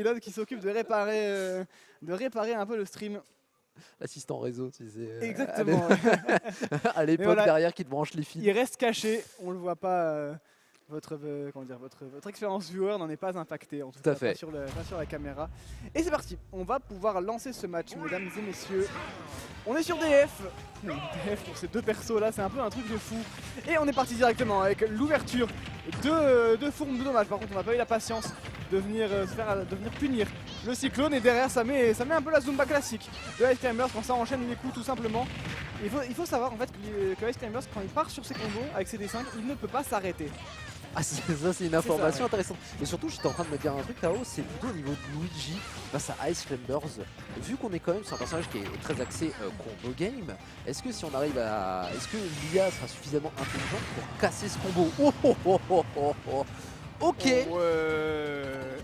L'autre qui s'occupe de réparer un peu le stream. L'assistant réseau, tu sais. Exactement. À l'époque, voilà, derrière, qui te branche les fils. Il reste caché, on le voit pas. Votre expérience viewer n'en est pas impactée, en tout cas pas sur la caméra. Et c'est parti, on va pouvoir lancer ce match, mesdames et messieurs. On est sur DF. DF pour ces deux persos là, c'est un peu un truc de fou. Et on est parti directement avec l'ouverture de Fourme de dommage. Par contre, on n'a pas eu la patience de venir punir le cyclone. Et derrière, ça met un peu la Zumba classique de Ice Climbers quand ça enchaîne les coups tout simplement. Il faut savoir en fait que Ice Climbers, quand il part sur ses combos avec ses D5, il ne peut pas s'arrêter. Ah, ça c'est une information intéressante. Et surtout, j'étais en train de me dire un truc là-haut, c'est plutôt au niveau de Luigi face à Ice Climbers. Vu qu'on est quand même sur un personnage qui est très axé combo game, est-ce que si on arrive à... Est-ce que l'IA sera suffisamment intelligente pour casser ce combo? Ok.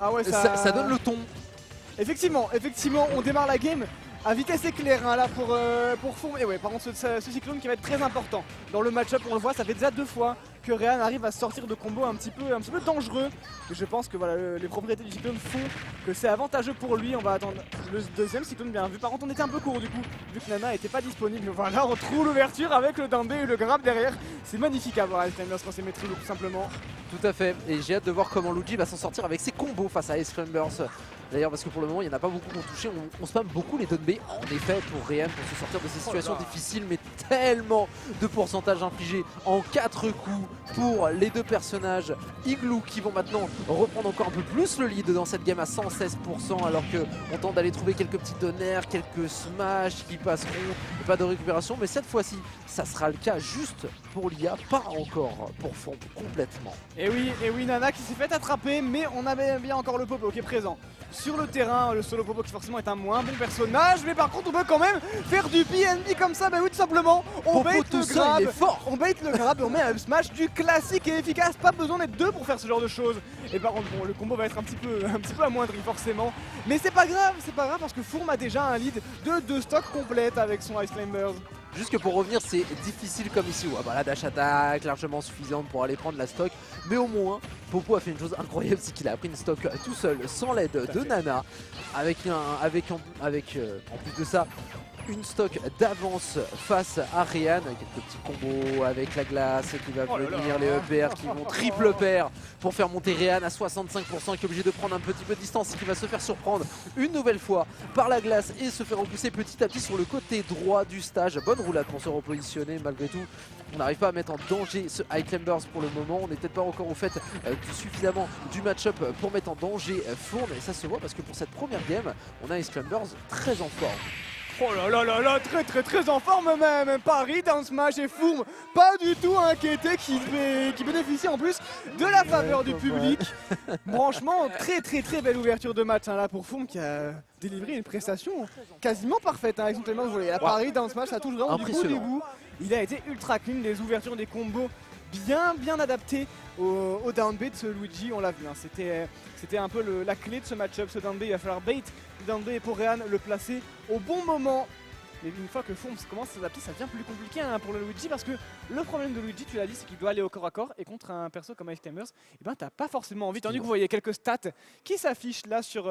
Ah ouais, ça donne le ton. Effectivement, on démarre la game à vitesse éclair hein, là pour Fourme. Et ouais, par contre ce cyclone qui va être très important dans le match-up, on le voit, ça fait déjà 2 fois que Réan arrive à sortir de combos un petit peu dangereux. Et je pense que voilà, les propriétés du cyclone font que c'est avantageux pour lui. On va attendre le deuxième cyclone bien vu. Par contre on était un peu court du coup, vu que Nana n'était pas disponible. Mais voilà, on trouve l'ouverture avec le down B et le grab derrière. C'est magnifique à voir Ice Climbers quand c'est maîtrisé tout simplement. Tout à fait, et j'ai hâte de voir comment Luigi va s'en sortir avec ses combos face à Ice Climbers. D'ailleurs parce que pour le moment il n'y en a pas beaucoup qui ont touché, on spamme beaucoup les down B en effet pour Réan pour se sortir de ces situations difficiles, mais tellement de pourcentage infligé en 4 coups pour les deux personnages. Igloo qui vont maintenant reprendre encore un peu plus le lead dans cette game à 116% alors qu'on tente d'aller trouver quelques petits donners, quelques smash qui passeront, et pas de récupération, mais cette fois-ci ça sera le cas juste pour l'IA, pas encore pour Fourme complètement. Et oui, Nana qui s'est fait attraper, mais on avait bien encore le Popo qui est présent sur le terrain. Le solo Popo qui forcément est un moins bon personnage, mais par contre on peut quand même faire du PNB comme ça. Bah oui, tout simplement, on bait le grab, et on met un smash du classique et efficace. Pas besoin d'être deux pour faire ce genre de choses. Et par contre bon, le combo va être un petit peu amoindri forcément, mais c'est pas grave parce que Fourme a déjà un lead de 2 stocks complètes avec son Ice Climbers. Juste que pour revenir c'est difficile comme ici, la dash attack largement suffisante pour aller prendre la stock, mais au moins Popo a fait une chose incroyable, c'est qu'il a pris une stock tout seul sans l'aide de Nana, avec en plus de ça une stock d'avance face à Réan, quelques petits combos avec la glace qui va venir, les EPR qui vont triple pair pour faire monter Réan à 65%, qui est obligé de prendre un petit peu de distance et qui va se faire surprendre une nouvelle fois par la glace et se faire repousser petit à petit sur le côté droit du stage. Bonne roulade pour se repositionner malgré tout. On n'arrive pas à mettre en danger ce Ice Climbers pour le moment, on n'est peut-être pas encore au fait suffisamment du match-up pour mettre en danger Fourme, et ça se voit parce que pour cette première game, on a Ice Climbers très en forme. Oh là là, très en forme même. Paris dans smash et Fourme pas du tout inquiété, qui bénéficie en plus de la faveur du public. Franchement, très belle ouverture de match hein, là pour Fourme qui a délivré une prestation quasiment parfaite hein, avec son tellement joué. La Paris dans smash, ça touche vraiment du bout. Il a été ultra clean, les ouvertures des combos bien adaptées au down B de ce Luigi, on l'a vu. Hein. C'était un peu la clé de ce match-up, ce down B. Il va falloir bait le down B pour Réan, le placer au bon moment. Et une fois que Fourme commence à s'adapter, ça devient plus compliqué hein, pour le Luigi, parce que le problème de Luigi, tu l'as dit, c'est qu'il doit aller au corps à corps, et contre un perso comme Ice Climbers, et ben t'as pas forcément envie, tandis que vous voyez quelques stats qui s'affichent là sur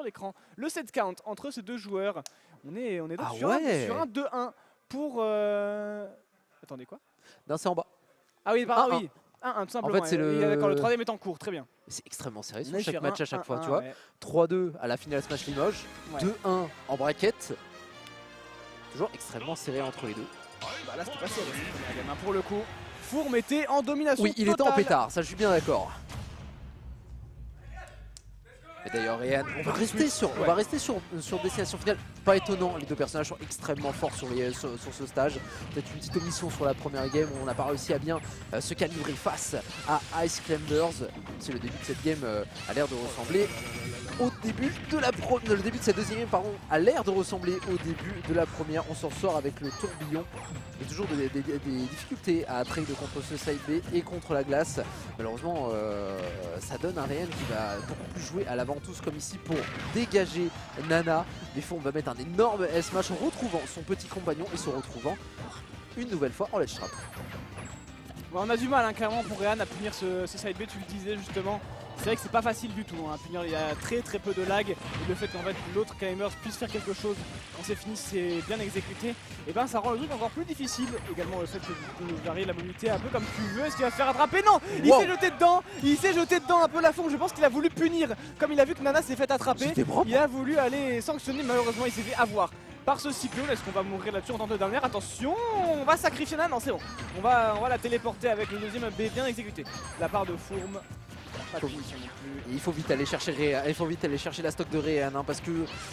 l'écran. Le set count entre ces deux joueurs, on est donc sur un 2-1 pour... Attendez quoi? Non, c'est en bas. Ah oui, oui. 1-1 tout simplement. En fait, d'accord, le 3D est en cours, très bien. C'est extrêmement serré sur chaque match à chaque fois, tu vois. Ouais. 3-2 à la finale Smash Limoges, 2-1 en bracket. Toujours extrêmement serré entre les deux. Bah là, c'était pas serré, pour le coup. Fourme était en domination Oui, il était en pétard, ça je suis bien d'accord. Et d'ailleurs, Réan, on va rester sur destination finale. Pas étonnant, les deux personnages sont extrêmement forts sur ce stage. Peut-être une petite omission sur la première game où on n'a pas réussi à bien se calibrer face à Ice Climbers. C'est le début de cette game a l'air de ressembler au début de le début de cette deuxième game, pardon, a l'air de ressembler au début de la première. On s'en sort avec le tourbillon. Il y a toujours des difficultés à trade contre ce side B et contre la glace. Malheureusement, ça donne un Réan qui va beaucoup plus jouer à l'avant-tous comme ici pour dégager Nana. Mais Fourme va mettre un énorme S-Match en retrouvant son petit compagnon et se retrouvant une nouvelle fois en ledge trap. Bon, on a du mal hein, clairement pour Réan à punir ce side B, tu le disais justement. c'est vrai que c'est pas facile du tout, hein. Punir, il y a très peu de lag, et le fait qu'en fait l'autre Climbers puisse faire quelque chose quand c'est fini, c'est bien exécuté, et ben ça rend le truc encore plus difficile. Également le fait que tu peux varier la mobilité un peu comme tu veux. Est-ce qu'il va se faire attraper? Non, il s'est jeté dedans, un peu la fond. Je pense qu'il a voulu punir, comme il a vu que Nana s'est fait attraper, il a voulu aller sanctionner, malheureusement il s'est fait avoir par ce cyclone. Est-ce qu'on va mourir là-dessus en tant que dernière? Attention, on va sacrifier Nana, non c'est bon, on va la téléporter avec le deuxième B bien exécuté de la part de Fourme. Il faut vite aller chercher la stock de Réan, hein, parce que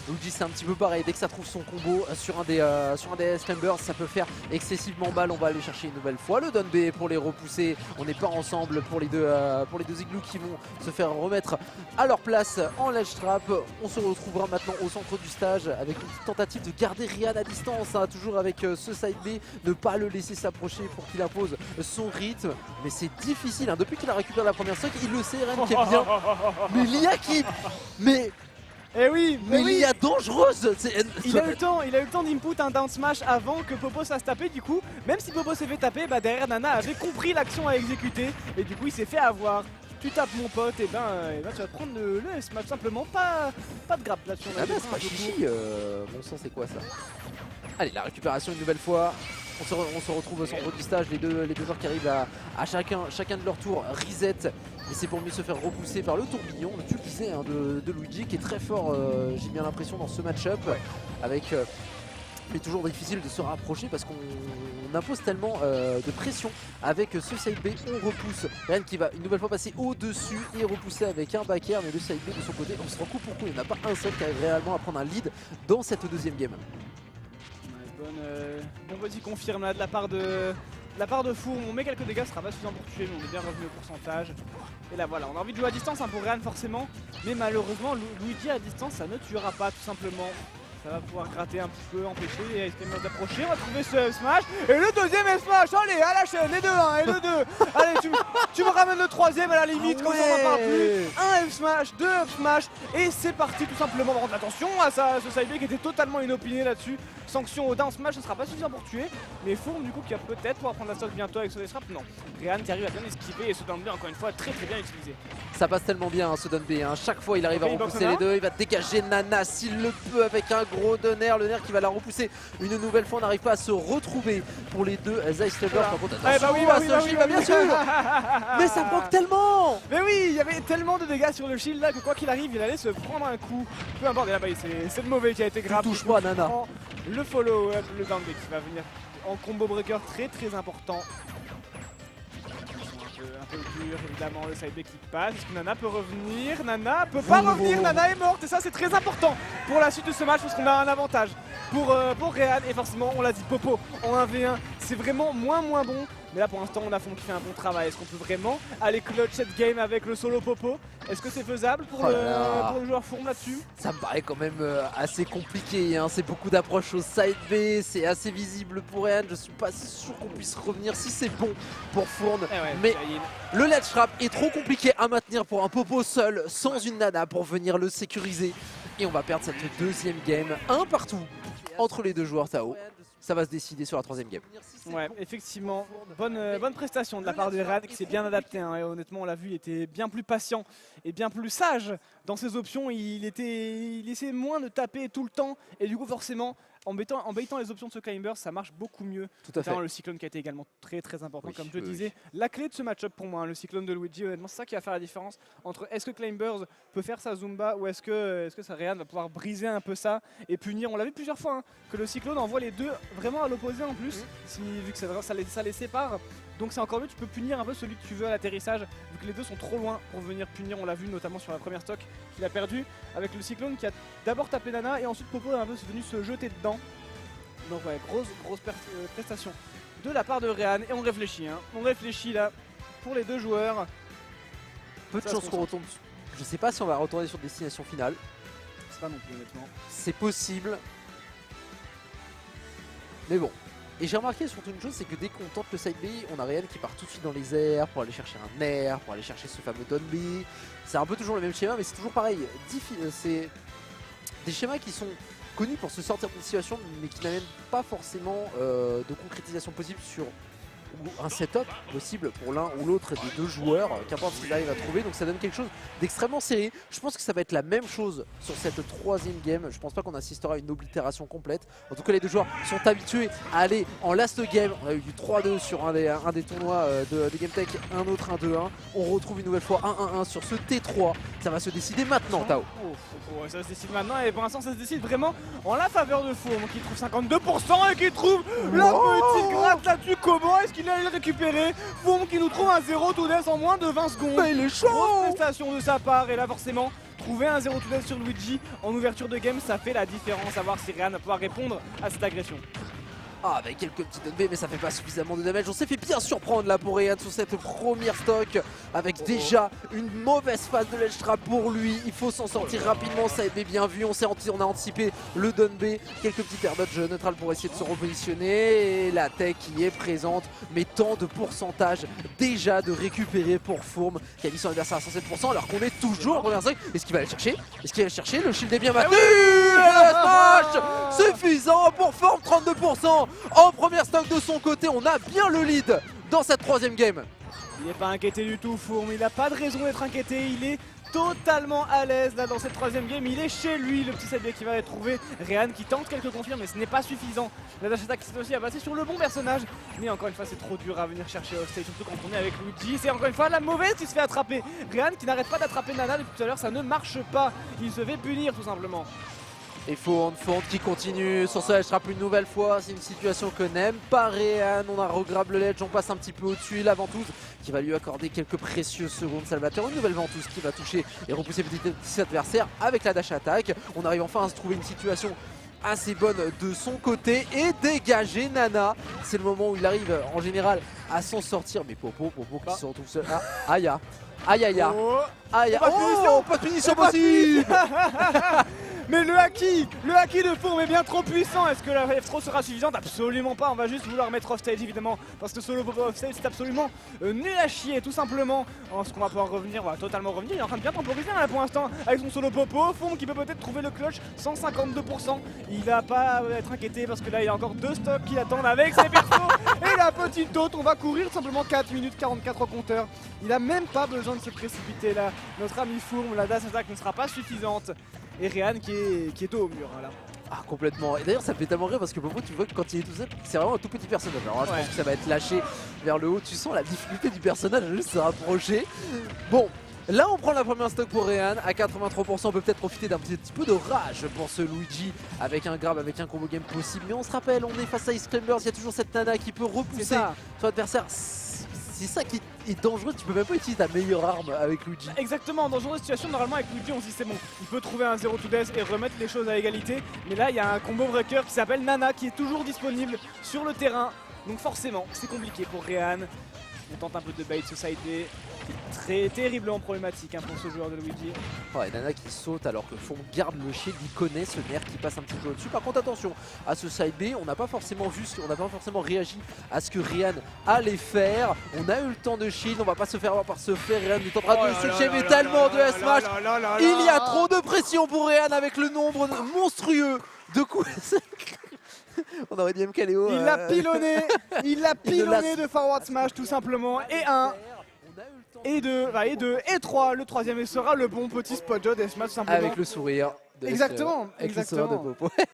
Luigi c'est un petit peu pareil. Dès que ça trouve son combo sur un des Climbers, ça peut faire excessivement mal. On va aller chercher une nouvelle fois le down B pour les repousser. On n'est pas ensemble pour les deux igloos qui vont se faire remettre à leur place en ledge trap. On se retrouvera maintenant au centre du stage avec une petite tentative de garder Réan à distance, hein, toujours avec ce side B, ne pas le laisser s'approcher pour qu'il impose son rythme. Mais c'est difficile, hein. Depuis qu'il a récupéré la première stock, il le sait, Réan qui est bien. Mais l'IA qui... Mais oui, l'IA dangereuse. Il a eu le temps d'input un down smash avant que Popo se taper. Du coup, même si Popo s'est fait taper, bah derrière Nana avait compris l'action à exécuter. Et du coup il s'est fait avoir. Tu tapes mon pote, et ben tu vas te prendre le smash simplement. Pas de grappe là-dessus. Ah bah c'est pas chichi, bon sang c'est quoi ça? Allez, la récupération une nouvelle fois. On se retrouve au centre du stage, les deux joueurs qui arrivent à chacun de leur tour reset. Et c'est pour mieux se faire repousser par le tourbillon, le tube hein, de Luigi qui est très fort, j'ai bien l'impression, dans ce match-up. Avec, mais toujours difficile de se rapprocher parce qu'on impose tellement de pression avec ce side B. On repousse Réan qui va une nouvelle fois passer au-dessus et repousser avec un back air. Mais le side B de son côté, on se rend compte pourquoi il n'y en a pas un seul qui arrive réellement à prendre un lead dans cette deuxième game. Bon petit confirme là de la part de Fourme. On met quelques dégâts, ce sera pas suffisant pour tuer, mais on est bien revenu au pourcentage. Et là voilà, on a envie de jouer à distance hein, pour Réan forcément, mais malheureusement Luigi à distance ça ne tuera pas tout simplement. Ça va pouvoir gratter un petit peu, empêcher les Climbers d'approcher. On va trouver ce F-Smash. Et le deuxième F-Smash. Allez, à la chaîne. Et le 1 et le 2. Allez, tu me ramènes le troisième à la limite. Comme ça, on n'en parle plus. Un F-Smash, deux F-Smash. Et c'est parti tout simplement. Par contre, attention à ce side B qui était totalement inopiné là-dessus. Sanction au down smash, ce ne sera pas suffisant pour tuer. Mais Fourme, du coup, qui va peut-être pouvoir prendre la stock bientôt avec ce Death-Trap. Non. Réan qui arrive à bien esquiver. Et ce down B, encore une fois, très bien utilisé. Ça passe tellement bien hein, ce down B. Hein. Chaque fois, il arrive à repousser les deux. Il va dégager Nana s'il le peut avec un gros donner. Le nerf qui va la repousser une nouvelle fois. On n'arrive pas à se retrouver pour les deux Ice Climbers. Par contre, attention, bien sûr. Mais ça bloque tellement. Mais oui, il y avait tellement de dégâts sur le shield là que quoi qu'il arrive, il allait se prendre un coup. Peu importe, là-bas, c'est le mauvais qui a été grave. Touche pas Nana. Le follow-up, le down B qui va venir en combo breaker très important. Un peu dur, évidemment, le side B qui passe. Est-ce que Nana peut revenir? Nana peut pas revenir, Nana est morte et ça c'est très important pour la suite de ce match parce qu'on a un avantage pour Réan et forcément on l'a dit, Popo en 1v1 c'est vraiment moins bon. Mais là pour l'instant on a Fourme qui fait un bon travail. Est-ce qu'on peut vraiment aller clutch cette game avec le solo Popo? Est-ce que c'est faisable pour le joueur Fourme là-dessus? Ça me paraît quand même assez compliqué, hein. C'est beaucoup d'approches au side B, c'est assez visible pour Réan. Je suis pas sûr qu'on puisse revenir si c'est bon pour Fourme. Mais le ledge trap est trop compliqué à maintenir pour un Popo seul, sans une Nana pour venir le sécuriser. Et on va perdre cette deuxième game, un partout entre les deux joueurs Tao. Ça va se décider sur la troisième game. Ouais, effectivement, bonne prestation de la part de Réan qui s'est bien adapté. Hein, et honnêtement, on l'a vu, il était bien plus patient et bien plus sage dans ses options. Il essayait moins de taper tout le temps et du coup, forcément, en baitant les options de ce Climber, ça marche beaucoup mieux. Tout à fait. Le cyclone qui a été également très important, comme je disais. La clé de ce match-up pour moi, hein, le cyclone de Luigi, honnêtement, c'est ça qui va faire la différence entre est-ce que Climbers peut faire sa Zumba ou est-ce que ça Réan va pouvoir briser un peu ça et punir. On l'a vu plusieurs fois, hein, que le cyclone envoie les deux vraiment à l'opposé en plus, vu que ça les sépare. Donc c'est encore mieux, tu peux punir un peu celui que tu veux à l'atterrissage, vu que les deux sont trop loin pour venir punir. On l'a vu notamment sur la première stock qu'il a perdu, avec le cyclone qui a d'abord tapé Nana et ensuite Popo est un peu venu se jeter dedans. Donc ouais, grosse prestation de la part de Réan et on réfléchit, hein. On réfléchit là pour les deux joueurs. Peu de chance qu'on retourne. Je sais pas si on va retourner sur destination finale. C'est pas non plus honnêtement. C'est possible. Mais bon. Et j'ai remarqué surtout une chose, c'est que dès qu'on tente le side B, on a Réan qui part tout de suite dans les airs pour aller chercher un air, pour aller chercher ce fameux down B. C'est un peu toujours le même schéma, mais c'est toujours pareil. C'est des schémas qui sont connus pour se sortir d'une situation, mais qui n'amènent pas forcément de concrétisation possible sur ou un setup possible pour l'un ou l'autre des deux joueurs, qu'importe ce qu'ils arrivent à trouver. Donc ça donne quelque chose d'extrêmement serré. Je pense que ça va être la même chose sur cette troisième game. Je pense pas qu'on assistera à une oblitération complète. En tout cas, les deux joueurs sont habitués à aller en last game. On a eu du 3-2 sur un des tournois de GameTech, un autre 1-2-1. On retrouve une nouvelle fois 1-1-1 sur ce T3. Ça va se décider maintenant, Tao. Ouais, ça se décide maintenant et pour l'instant ça se décide vraiment en la faveur de Fourme qui trouve 52% et qui trouve la petite gratte là-dessus. Comment est-ce qu'il allait le récupérer? Fourme qui nous trouve un 0 to death en moins de 20 secondes. Mais il est chaud. Grosse prestation de sa part et là forcément trouver un 0 to death sur Luigi en ouverture de game, ça fait la différence. À voir si Rehan va pouvoir répondre à cette agression. Ah, avec quelques petits donnés, mais ça fait pas suffisamment de damage. On s'est fait bien surprendre là pour Rehan sur cette première stock, avec déjà une mauvaise phase de ledge trap pour lui. Il faut s'en sortir rapidement, ça a été bien vu. On a anticipé le down B, quelques petits air dodge neutral pour essayer de se repositionner. Et la tech qui est présente, mais tant de pourcentage déjà de récupérer pour Fourme, qui a mis son adversaire à 107%, alors qu'on est toujours en première stock. Est-ce qu'il va aller chercher? Le shield est bien maintenu. Suffisant pour Fourme, 32%. En première stock de son côté, on a bien le lead dans cette troisième game. Il n'est pas inquiété du tout, Fourme, il n'a pas de raison d'être inquiété, il est totalement à l'aise là dans cette troisième game, il est chez lui, le petit side B qui va retrouver Rehan qui tente quelques confirmes mais ce n'est pas suffisant. La dash attack cette aussi à passer sur le bon personnage, mais encore une fois c'est trop dur à venir chercher offstage, surtout quand on est avec Luigi. C'est encore une fois la mauvaise qui se fait attraper. Rehan qui n'arrête pas d'attraper Nana depuis tout à l'heure, ça ne marche pas, il se fait punir tout simplement. Et Fond qui continue sur ce ledge trap une nouvelle fois. C'est une situation que n'aime pas Rehan. On a regrab le ledge, on passe un petit peu au-dessus. La ventouse qui va lui accorder quelques précieuses secondes. Salvatore, une nouvelle ventouse qui va toucher et repousser petit adversaire avec la dash attack. On arrive enfin à se trouver une situation assez bonne de son côté et dégager Nana. C'est le moment où il arrive en général à s'en sortir. Mais Popo qui se retrouve seul. Aïe. Pas de punition possible. Mais le haki de Fourme est bien trop puissant. Est-ce que la F3 sera suffisante? Absolument pas. On va juste vouloir mettre offstage évidemment parce que solo Popo offstage c'est absolument nul à chier tout simplement. Est-ce qu'on va pouvoir revenir? On va totalement revenir. Il est en train de bien temporiser là pour l'instant avec son solo Popo. Fourme qui peut peut-être trouver le clutch, 152%. Il va pas être inquiété parce que là il y a encore deux stocks qui attendent avec ses persos. Et la petite dot, on va courir tout simplement 4 minutes 44 au compteur. Il a même pas besoin de se précipiter là. Notre ami Fourme, la dash attack ne sera pas suffisante. Et Rehan qui est dos au mur là. Ah, complètement. Et d'ailleurs ça me fait tellement rire parce que Popo, tu vois que quand il est tout seul, c'est vraiment un tout petit personnage. Alors là, je pense que ça va être lâché vers le haut. Tu sens la difficulté du personnage à juste se rapprocher. Bon, là on prend la première stock pour Rehan à 83%. On peut peut-être profiter d'un petit peu de rage pour ce Luigi avec un grab, avec un combo game possible. Mais on se rappelle, on est face à Ice Climbers. Il y a toujours cette Nana qui peut repousser son adversaire. C'est ça qui est dangereux, tu peux même pas utiliser ta meilleure arme avec Luigi. Exactement, dans ce genre de situation, normalement avec Luigi on se dit c'est bon, il peut trouver un 0 to death et remettre les choses à égalité. Mais là il y a un combo breaker qui s'appelle Nana qui est toujours disponible sur le terrain. Donc forcément c'est compliqué pour Rehan. On tente un peu de bait ce side B. Très terriblement problématique pour ce joueur de Luigi. Ouais, Nana qui saute alors que Fond garde le shield, il connaît ce nerf qui passe un petit peu au-dessus. Par contre attention à ce side B, on n'a pas forcément vu, on n'a pas forcément réagi à ce que Rehan allait faire. On a eu le temps de shield, on va pas se faire avoir par ce fait. Rehan est en train de se mais tellement de S-Smash. Il y a trop de pression pour Rehan avec le nombre monstrueux de coups. On aurait dit MKLeo. Il l'a pilonné, de forward smash tout simplement. Et 1, et 2, et 3. Le troisième sera le bon petit spot shot et smash tout simplement. Avec le sourire. Exactement. Le sourire de Popo.